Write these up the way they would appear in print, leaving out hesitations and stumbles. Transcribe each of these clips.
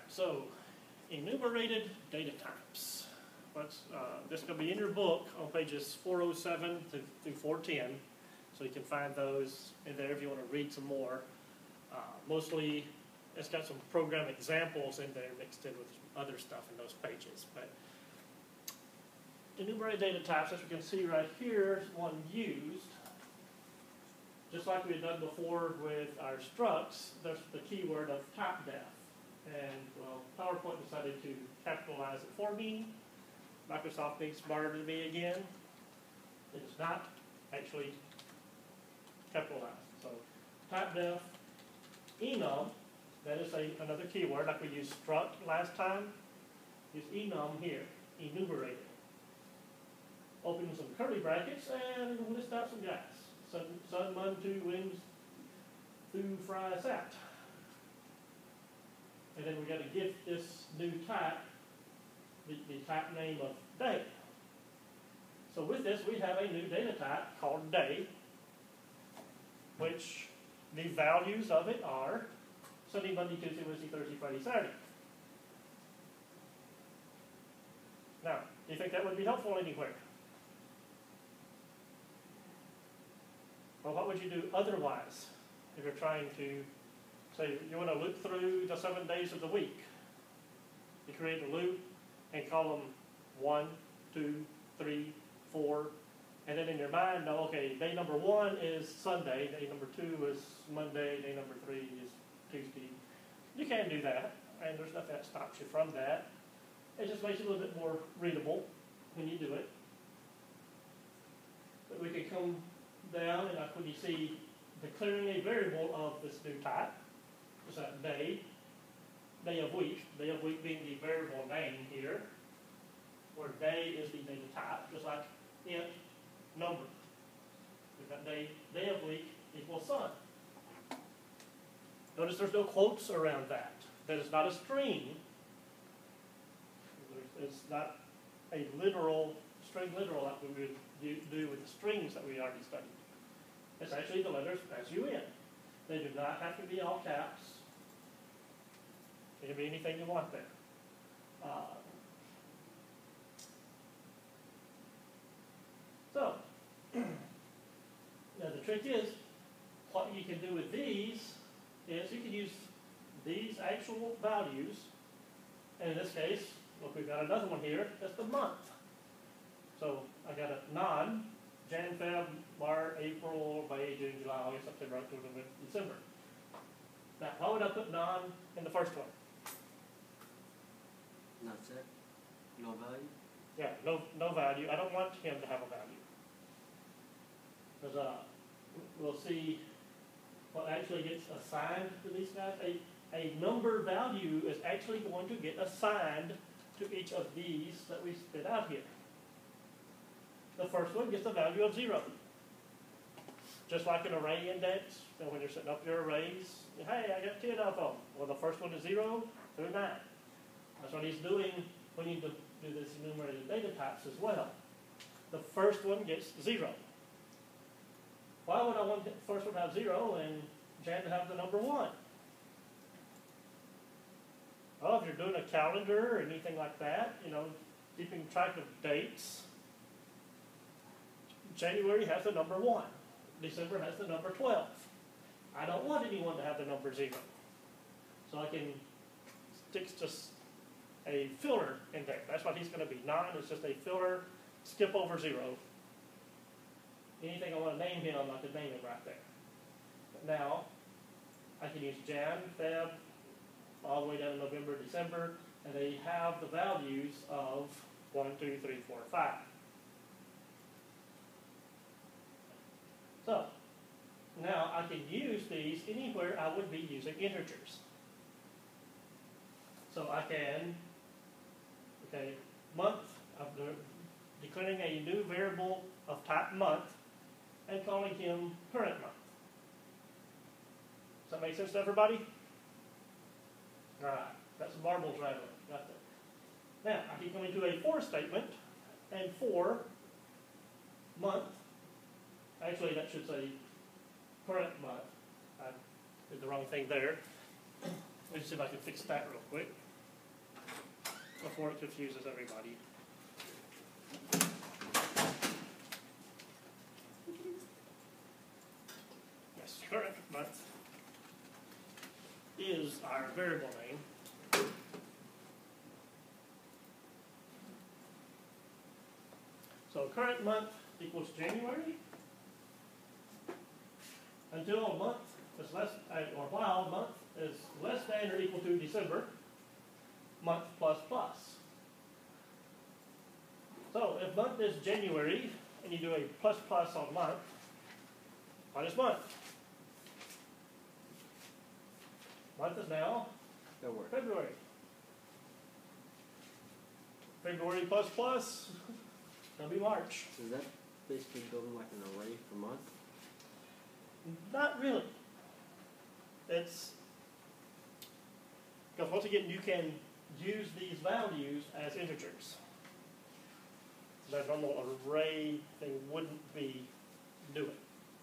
So enumerated data types. This is going to be in your book on pages 407 through 410. So you can find those in there if you want to read some more. Mostly, it's got some program examples in there mixed in with other stuff in those pages. But enumerated data types, as you can see right here, is one used. Just like we had done before with our structs, there's the keyword of type def. And, well, PowerPoint decided to capitalize it for me. Microsoft being smarter than me again. It is not actually capitalized. So, type def, enum, that is another keyword, like we used struct last time. Use enum here, enumerated. Open some curly brackets and list out some guys. Sun, mun, tu, winds, thu, fry, sat. And then we've got to give this new type the type name of day. So with this, we have a new data type called day, which the values of it are Sunday, Monday, Tuesday, Wednesday, Thursday, Friday, Saturday. Now, do you think that would be helpful anywhere? Well, what would you do otherwise if you're trying to, say, you want to loop through the 7 days of the week? You create a loop and call them 1, 2, 3, 4, and then in your mind know, okay, day number 1 is Sunday, day number 2 is Monday, day number 3 is Tuesday. You can do that, and there's nothing that stops you from that. It just makes it a little bit more readable when you do it. But we can come down, and like when you see declaring a variable of this new type, is that day of week being the variable name here, where day is the data type, just like int number. We've got day of week equals sun. Notice there's no quotes around that. That is not a string. It's not a string literal like we would do with the strings that we already studied. It's actually the letters S-U-N. They do not have to be all caps. It can be anything you want there. Now the trick is, what you can do with these is you can use these actual values, and in this case, look, we've got another one here, that's the month. So I got a non, Jan, Feb, March, April, May, June, July, August, September, October, November, December. Now, why would I put non in the first one? Not set? No value? Yeah, no value. I don't want him to have a value. Because we'll see what actually gets assigned to these guys. A number value is actually going to get assigned to each of these that we spit out here. The first one gets a value of 0. Just like an array index, when you're setting up your arrays, hey, I got 10 of them. Well, the first one is 0 through 9. That's what he's doing when you do this enumerated data types as well. The first one gets 0. Why would I want the first one to have 0 and Jan to have the number 1? Well, if you're doing a calendar or anything like that, keeping track of dates, January has the number 1. December has the number 12. I don't want anyone to have the number 0. So I can stick just a filler in there. That's what he's going to be. Non is just a filler, skip over 0. Anything I want to name him, I can name him right there. But now, I can use Jan, Feb, all the way down to November, December, and they have the values of 1, 2, 3, 4, 5. So, now I can use these anywhere I would be using integers. So I can, month, I'm declaring a new variable of type month and calling him current month. Does that make sense to everybody? All right, that's marbles right there. Now, I can come into a for statement, and for month, actually that should say current month. I did the wrong thing there. Let me see if I can fix that real quick. before it confuses everybody. Yes, current month is our variable name. So current month equals January until a month is less, or while a month is less than or equal to December, month plus plus. So if month is January and you do a plus plus on month, what is month? Month is now February. February plus plus, it'll be March. So is that basically building like an array for month? Not really. It's because once again you can use these values as integers. That normal array thing wouldn't be doing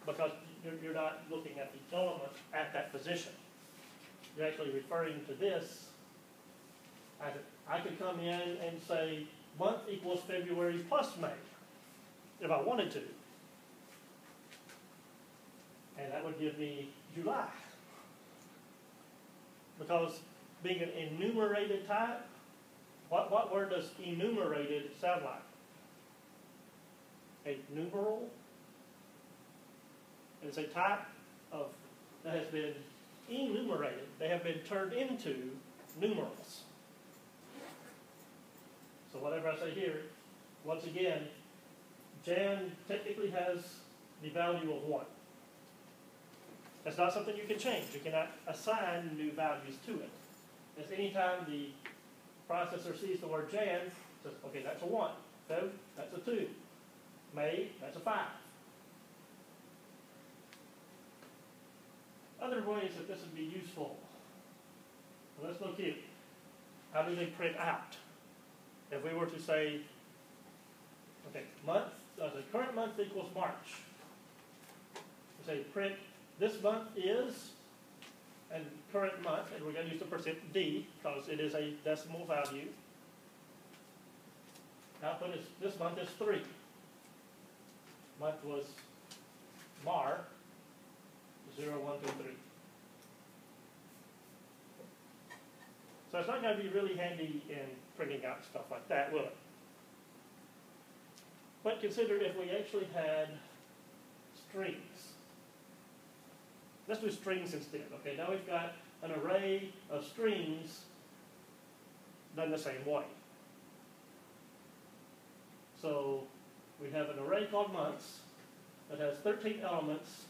because you're not looking at the element at that position. You're actually referring to this as I could come in and say month equals February plus May if I wanted to. And that would give me July. Because being an enumerated type, what word does enumerated sound like? A numeral? It's a type of that has been enumerated. They have been turned into numerals. So whatever I say here, once again, Jan technically has the value of 1. That's not something you can change. You cannot assign new values to it. It's anytime the processor sees the word Jan, it says, okay, that's a 1. Feb, that's a 2. May, that's a 5. Other ways that this would be useful. Well, let's look here. How do they print out? If we were to say, okay, month, the current month equals March. We say print this month is, and current month, and we're going to use the percent %d because it is a decimal value. Output is, this month is 3. Month was Mar, 0, 1, 2, 3. So it's not going to be really handy in printing out stuff like that, will it? But consider if we actually had strings. Let's do strings instead. Okay, now we've got an array of strings done the same way. So we have an array called months that has 13 elements,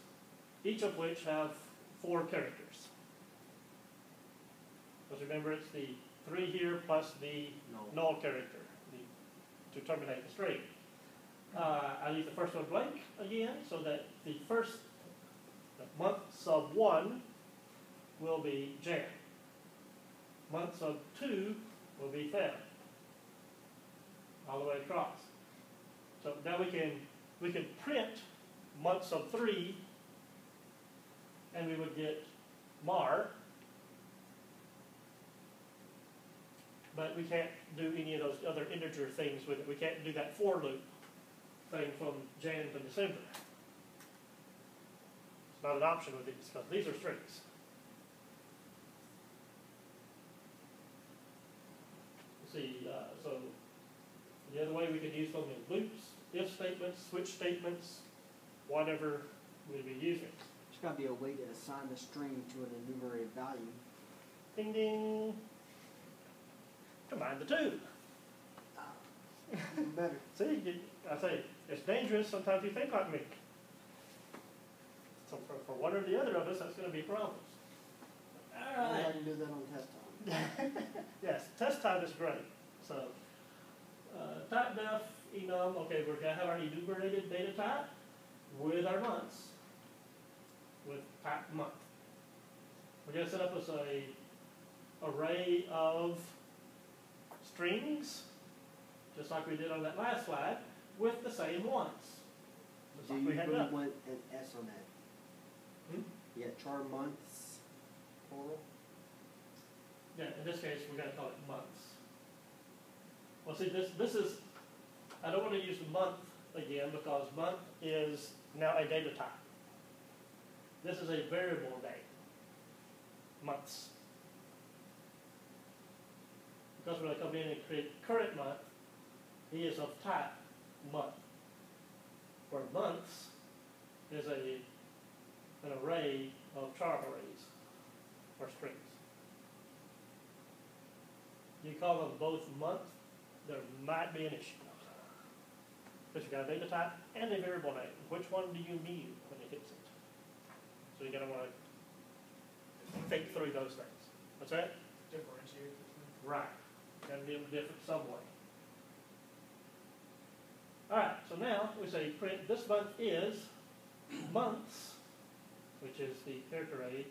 each of which have 4 characters. Because remember, it's the 3 here plus the null character to terminate the string. I leave the first one blank again, so that the month sub 1 will be Jan. Month sub 2 will be Feb. All the way across. So now we can print month sub 3, and we would get Mar. But we can't do any of those other integer things with it. We can't do that for loop thing from Jan to December. It's not an option with these because these are strings. See, so the other way we could use them is loops, if statements, switch statements, whatever we'd be using. There's got to be a way to assign the string to an enumerated value. Ding ding. Combine the two. Better. See, I say, it's dangerous. Sometimes you think like me. So for one or the other of us, that's going to be problems. All right. I can do that on test time. Yes, test time is great. So, type def enum, okay, we're going to have our enumerated data type with our months, with type month. We're going to set up as a array of strings, just like we did on that last slide, with the same ones. Just Do like you we had really done. want an S on that? Hmm? Yeah, char months, plural. Yeah, in this case, we're going to call it months. Well, see, this is, I don't want to use month again because month is now a data type. This is a variable name, months. Because when I come in and create current month, he is of type month. For months is an array of char arrays or strings. You call them both month, there might be an issue. Because you've got a data type and a variable name. Which one do you mean when it hits it? So you're going to want to think through those things. What's that? Differentiate between. Right. Got to be able to different some way. All right, so now we say print this month is months, which is the character array,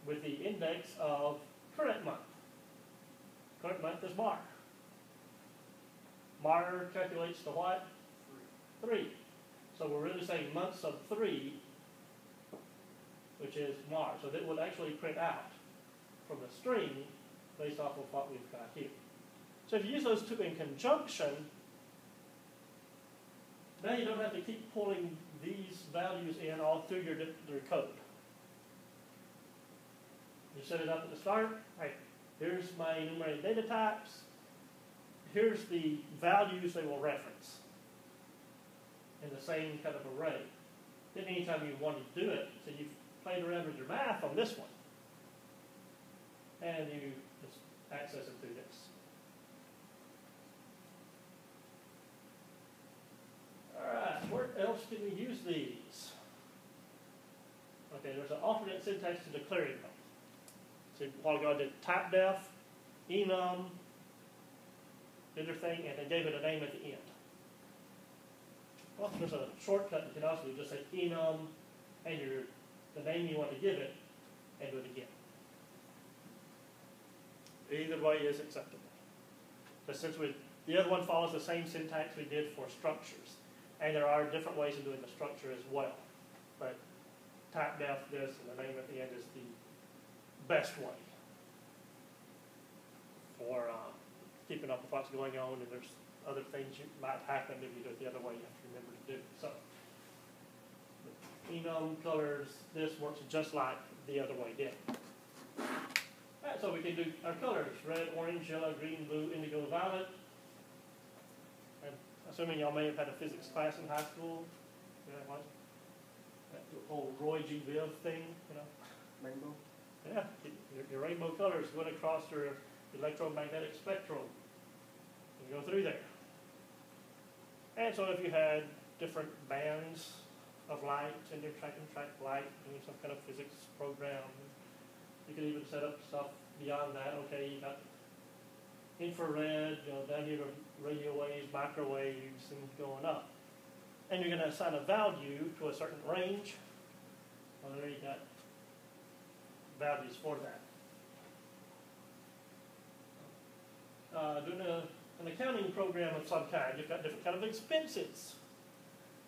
with the index of current month. Current month is Mar. Mar calculates to what? 3. So we're really saying months of 3, which is Mar. So that would actually print out from the string based off of what we've got here. So if you use those two in conjunction, now you don't have to keep pulling these values in all through your code. You set it up at the start. Right, here's my enumerated data types. Here's the values they will reference in the same kind of array. Then anytime you want to do it, so you've played around with your math on this one, and you just access it through this. All right, where else can we use these? Okay, there's an alternate syntax to declaring them. So a while ago I did type def, enum, did their thing, and they gave it a name at the end. Well, there's a shortcut you can also do, just say enum and the name you want to give it, and do it again. Either way is acceptable. But since the other one follows the same syntax we did for structures, and there are different ways of doing the structure as well. But type def this, and the name at the end is the best way for keeping up with what's going on, and there's other things that might happen if you do it the other way. You have to remember to do. So, enum colors, this works just like the other way did. Alright, so we can do our colors: red, orange, yellow, green, blue, indigo, violet. And assuming y'all may have had a physics class in high school, yeah, that whole Roy G. Biv thing, you know. Rainbow. Yeah, your rainbow colors going across your electromagnetic spectrum. You go through there. And so if you had different bands of light and you're tracking track light, doing some kind of physics program, you could even set up stuff beyond that. Okay, you got infrared, down here radio waves, microwaves, and going up. And you're going to assign a value to a certain range. Well, there you got values for that. Doing an accounting program of some kind, you've got different kind of expenses,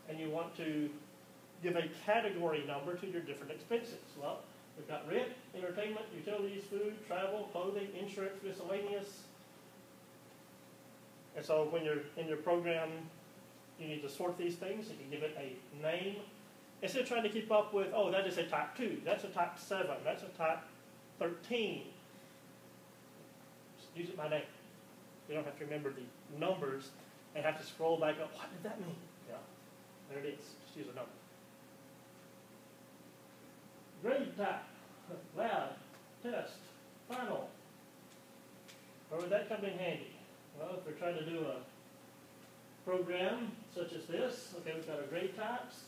and you want to give a category number to your different expenses. Well, we've got rent, entertainment, utilities, food, travel, clothing, insurance, miscellaneous. And so when you're in your program, you need to sort these things. You can give it a name. Instead of trying to keep up with, oh, that is a type 2, that's a type 7, that's a type 13. Just use it by name. You don't have to remember the numbers and have to scroll back up. What did that mean? Yeah, there it is. Just use a number. Grade type, lab, test, final. Where would that come in handy? Well, if we're trying to do a program such as this, okay, we've got our grade types.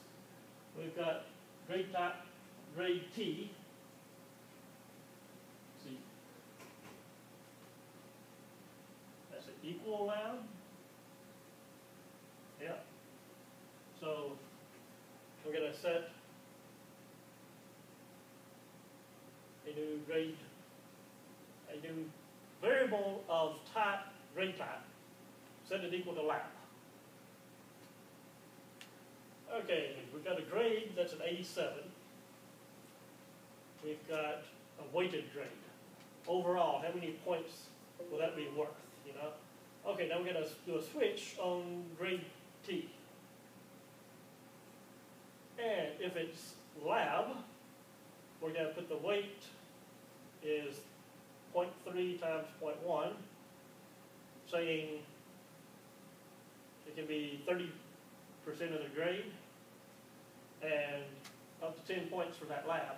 We've got grade type, grade T. See, that's an equal allowed. Yeah. So we're going to set a new variable of type, grade type, set it equal to lab. Okay, we've got a grade that's an 87. We've got a weighted grade. Overall, how many points will that be worth? Okay, now we're going to do a switch on grade T. And if it's lab, we're going to put the weight is 0.3 times 0.1, saying it can be 30% of the grade and up to 10 points for that lab.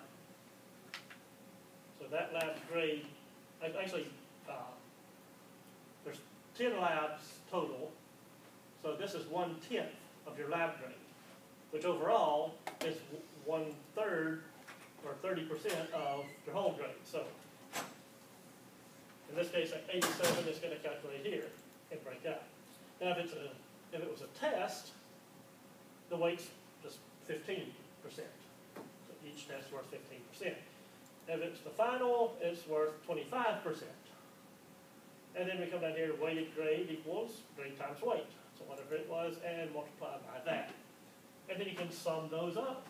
So that lab's grade, actually, there's 10 labs total, so this is 1/10 of your lab grade, which overall is 1/3 or 30% of your whole grade. So in this case, like 87 is going to calculate here and break out. Now, if it was a test, the weight's just 15%. So each test is worth 15%. If it's the final, it's worth 25%. And then we come down here, weighted grade equals grade times weight. So whatever it was, and multiply by that. And then you can sum those up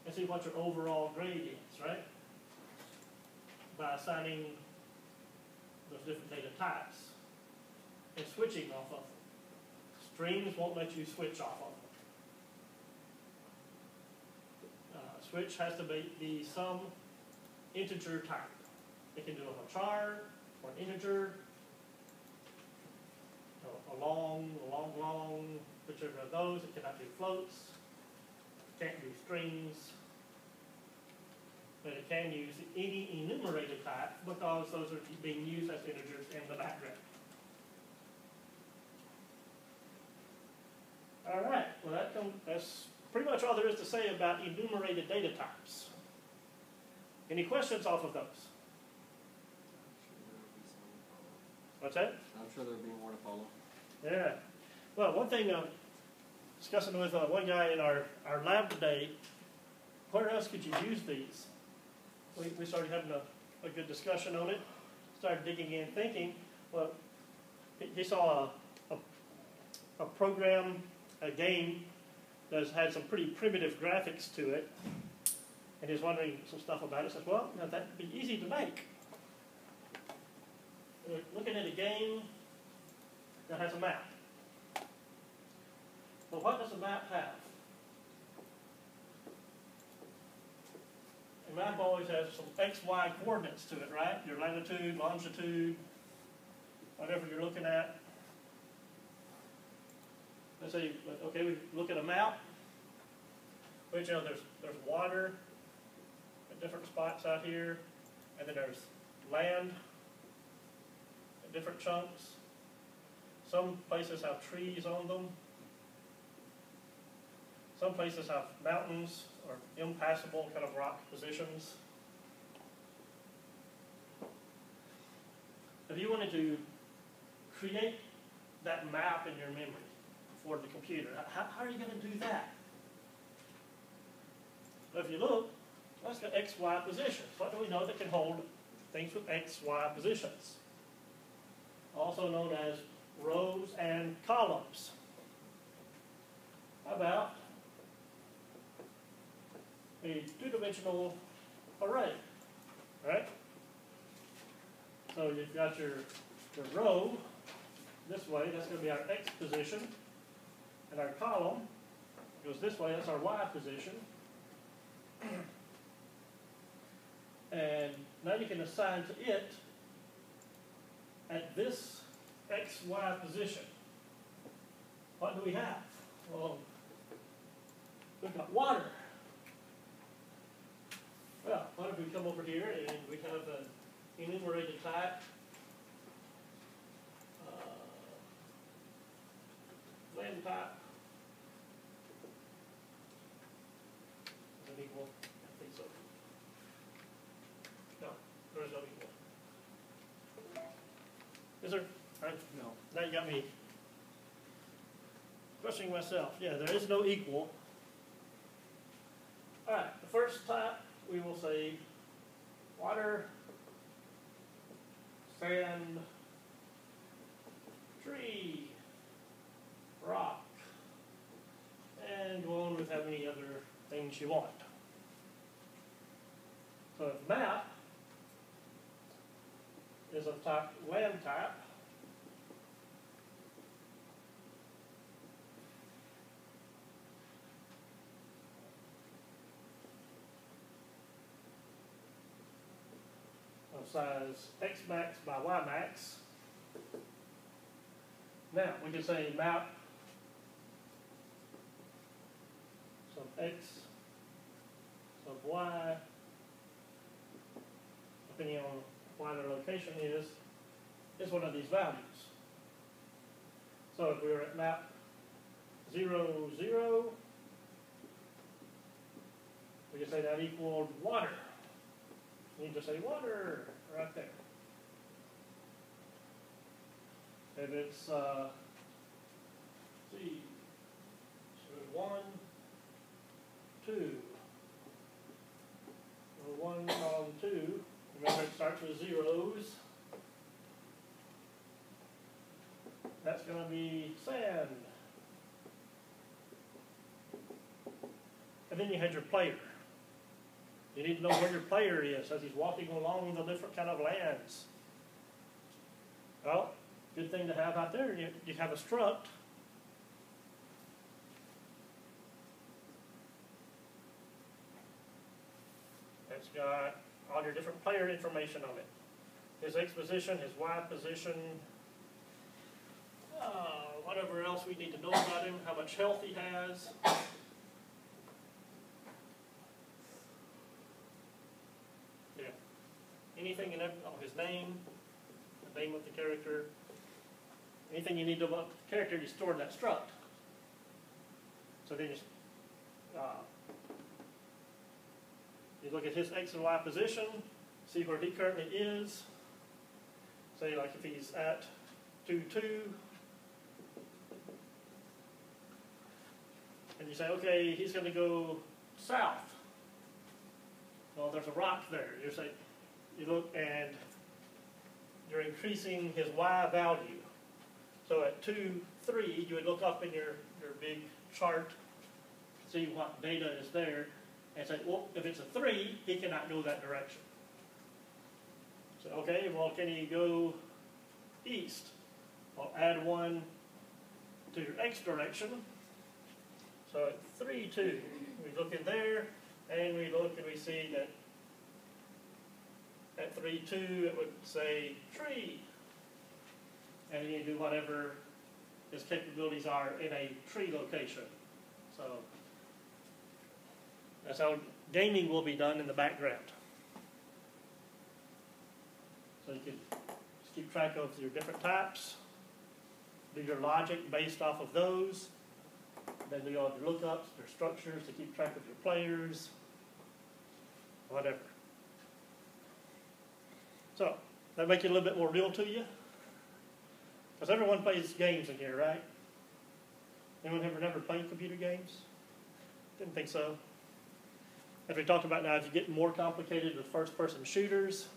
and see what your overall grade is, right? By assigning those different data types and switching off of them. Strings won't let you switch off of them. Switch has to be some integer type. It can do a char or an integer, a long, whichever of those. It cannot do floats. It can't do strings. But it can use any enumerated type because those are being used as integers in the background. All right, well that's pretty much all there is to say about enumerated data types. Any questions off of those? What's that? I'm sure there'll be more to follow. Yeah. Well, one thing, discussing with one guy in our lab today, where else could you use these? We started having a good discussion on it, started digging in, thinking, well, he saw a program, a game that had some pretty primitive graphics to it, and he was wondering some stuff about it. Says, well, now that'd be easy to make. We're looking at a game that has a map. Well, what does a map have? A map always has some X, Y coordinates to it, right? Your latitude, longitude, whatever you're looking at. Let's say, okay, we look at a map, which, you know, there's water at different spots out here, and then there's land at different chunks. Some places have trees on them. Some places have mountains or impassable kind of rock positions. If you wanted to create that map in your memory for the computer, how are you going to do that? Well, if you look, that's got X, Y positions. What do we know that can hold things with X, Y positions? Also known as rows and columns. How about a two-dimensional array, right? So you've got your row this way, that's going to be our X position, and our column goes this way, that's our Y position. And now you can assign to it at this X, Y position. What do we have? Well, we've got water. Well, what if we come over here and we have an enumerated type, land type, is it equal? I think so. No, there is no equal. Is there? Right? No. Now you got me questioning myself. Yeah, there is no equal. All right, the first type we will say water, sand, tree, rock, and go on with how many other things you want. So if map is of type land type, size x max by y max. Now, we can say map sub x sub y, depending on why the location is one of these values. So if we were at map 0, 0, we can say that equaled water. You need to say water right there. If it's, see, so 1, 2. So 1 column 2. Remember, it starts with zeros. That's going to be sand. And then you had your player. You need to know where your player is as he's walking along the different kind of lands. Well, good thing to have out there, you have a struct. It's got all your different player information on it. His X position, his Y position, whatever else we need to know about him, how much health he has. Yeah. Anything in his name, the name of the character, anything you need to know about the character, you store in that struct. So then you look at his X and Y position, see where he currently is. Say like if he's at 2, 2, and you say, okay, he's going to go south. Well, there's a rock there. You look and you're increasing his Y value. So at 2, 3, you would look up in your big chart, see what data is there, and say, well, if it's a 3, he cannot go that direction. So, okay, well, can he go east? Well, add 1 to your X direction. So at 3, 2, we look in there, and we look and we see that at 3, 2, it would say tree. And you do whatever his capabilities are in a tree location. So that's how gaming will be done in the background. So you can just keep track of your different types, do your logic based off of those, then do all your lookups, your structures to keep track of your players, whatever. So, that make it a little bit more real to you? Because everyone plays games in here, right? Anyone ever never played computer games? Didn't think so. As we talked about now, as you get more complicated with first-person shooters,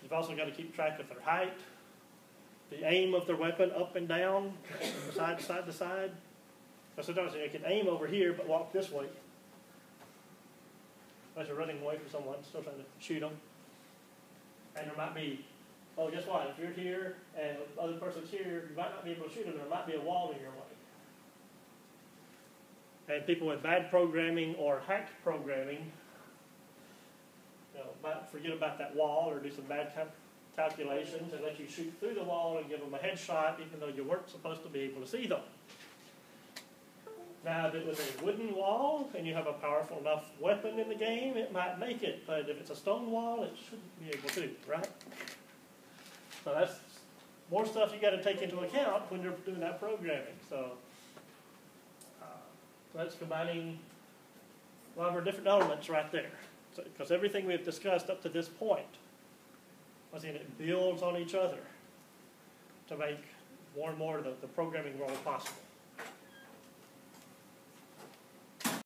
you've also got to keep track of their height, the aim of their weapon up and down, side to side. So sometimes you can aim over here but walk this way. Unless you're running away from someone, still trying to shoot them. And there might be, oh, guess what? If you're here and the other person's here, you might not be able to shoot them. There might be a wall in your way. And people with bad programming or hacked programming, might forget about that wall or do some bad calculations and let you shoot through the wall and give them a headshot even though you weren't supposed to be able to see them. Now, if it was a wooden wall and you have a powerful enough weapon in the game, it might make it. But if it's a stone wall, it shouldn't be able to, right? So that's more stuff you got to take into account when you're doing that programming. So that's combining a lot of our different elements right there. Because everything we've discussed up to this point, it builds on each other to make more and more of the programming world possible.